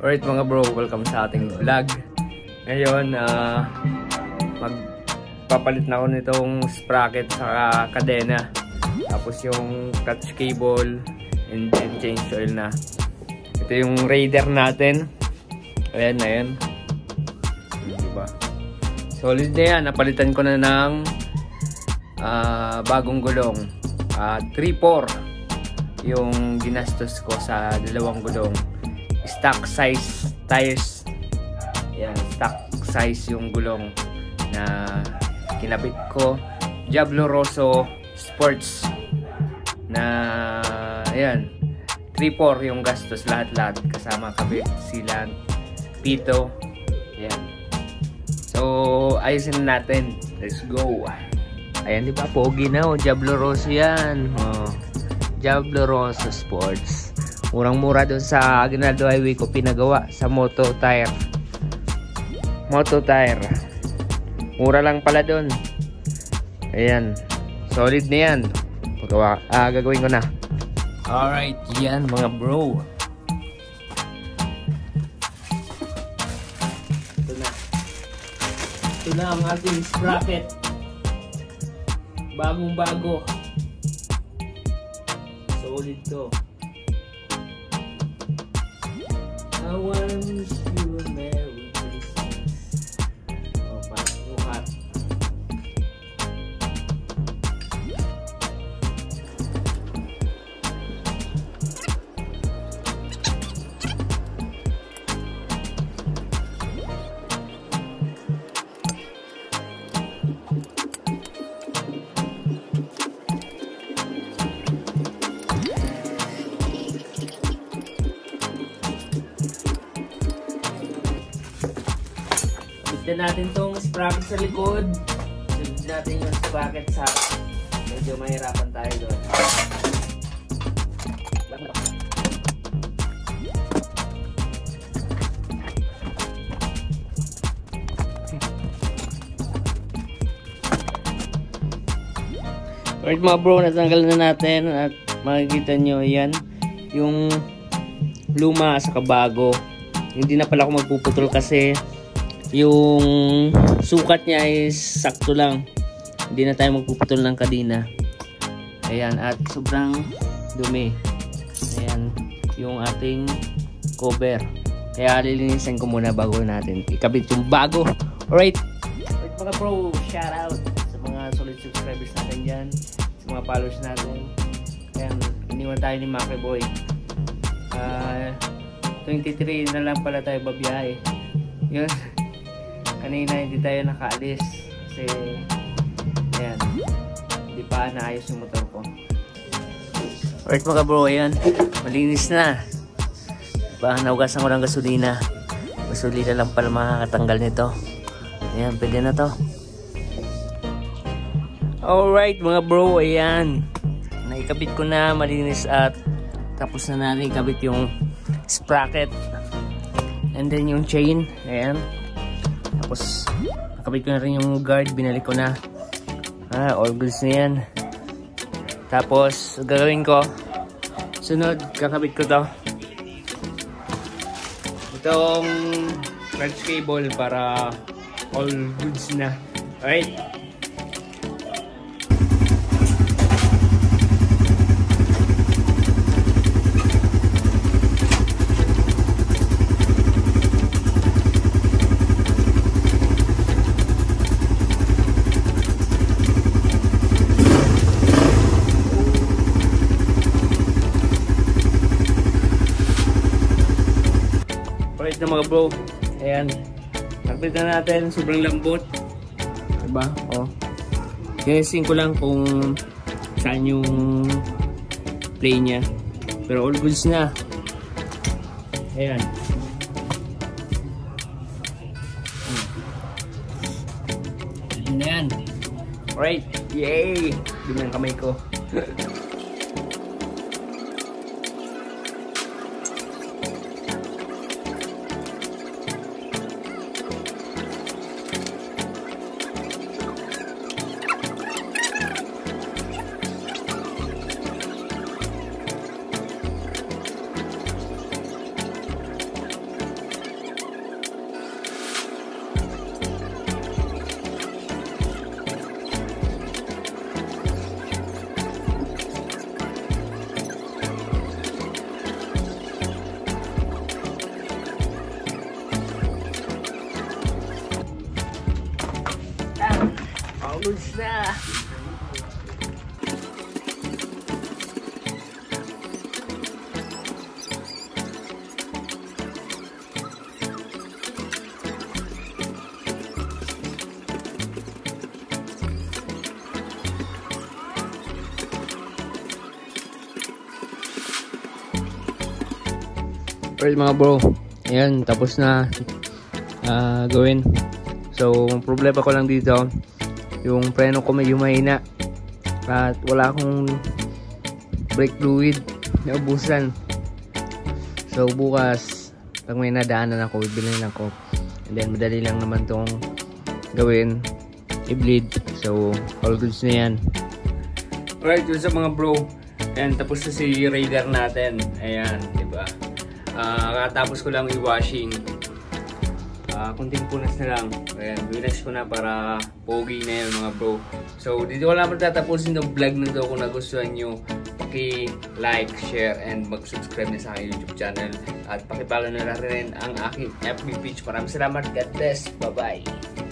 Alright mga bro, welcome sa ating vlog. Ngayon, magpapalit na ako nitong sprocket sa kadena. Tapos yung clutch cable and then change oil na. Ito yung Raider natin. Ayan na yan. Diba? Solid na yan. Napalitan ko na ng bagong gulong. 3-4 yung ginastos ko sa dalawang gulong. Stock size tires. Yan, stock size yung gulong na kinabit ko. Diablo Rosso Sports na ayan, 3-4 yung gastos lahat-lahat kasama kabit, sealant, pito. Yan. So, ayusin natin. Let's go. Ayan, di ba? Pogi na oh. Diablo Rosso yan. Oh. Diablo Rosso Sports. Murang-mura doon sa Aguinaldo Highway ko pinagawa sa Moto Tire. Moto Tire. Mura lang pala doon. Ayan. Solid na yan. Gagawin ko na. Alright, yan mga bro. Ito na. Ito na ang ating sprocket. Bagong bago. Solid to. I want you a Merry Christmas. Oh, bukat. Sunod natin tong sprocket sa likod. Sunod natin yung sprocket sa medyo mahirapan tayo doon. Alright mga bro, natanggal na natin at makikita nyo yan yung luma sa kabago. Hindi na pala ako magpuputol kasi yung sukat niya is sakto lang. Hindi na tayo magpuputol ng kadena. Ayan, at sobrang dumi. Ayan, yung ating cover. Kaya lilinisan ko muna bago natin ikabit yung bago. Alright, mga bro, shout out sa mga solid subscribers natin dyan, sa mga followers natin. Ayan, iniwan tayo ni Maki Boy. 23 na lang pala tayo babiyahe. Yun. Kanina hindi tayo nakaalis kasi ayan, hindi pa naayos yung motor ko. Alright mga bro, ayan, malinis na. Diba, naugasan ko ng gasolina. Gasolina lang pala makakatanggal nito. Ayan, pwede na to. Alright mga bro, ayan, naikabit ko na, malinis at tapos na natin ikabit yung sprocket and then yung chain. Ayan, tapos nakabit ko na rin yung guard, binalik ko na. All goods na yan. Tapos gagawin ko, sunod kakabit ko to, itong clutch cable para all goods na. Alright, na mga bro, ayan, nakapit na natin, sobrang lambot, diba? Oh, kinisin ko lang kung saan yung play nya, pero all goods na. Ayan, yun na yan. Alright, yay, yun ang kamay ko. Goods na! Alright mga bro, ayan, tapos na gawin. So, ang problema ko lang dito, yung preno ko medyo mahina at wala akong brake fluid, naubusan. So, bukas pag may nadaanan ako, bibilhin ako, and then madali lang naman tong gawin, i-bleed. So, all goods na yan. Alright, yun sa mga bro, ayan, tapos na si radar natin, ayan, diba? Katapos ko lang i-washing, kunting punas na lang. Ayan, winas ko na para pogi na yun mga bro. So dito ko lang matatapusin yung vlog na to. Kung nagustuhan nyo, paki-like, share, and mag-subscribe na sa aking YouTube channel. At paki-follow na rin ang aking FB page. Maraming salamat. God bless. Bye bye.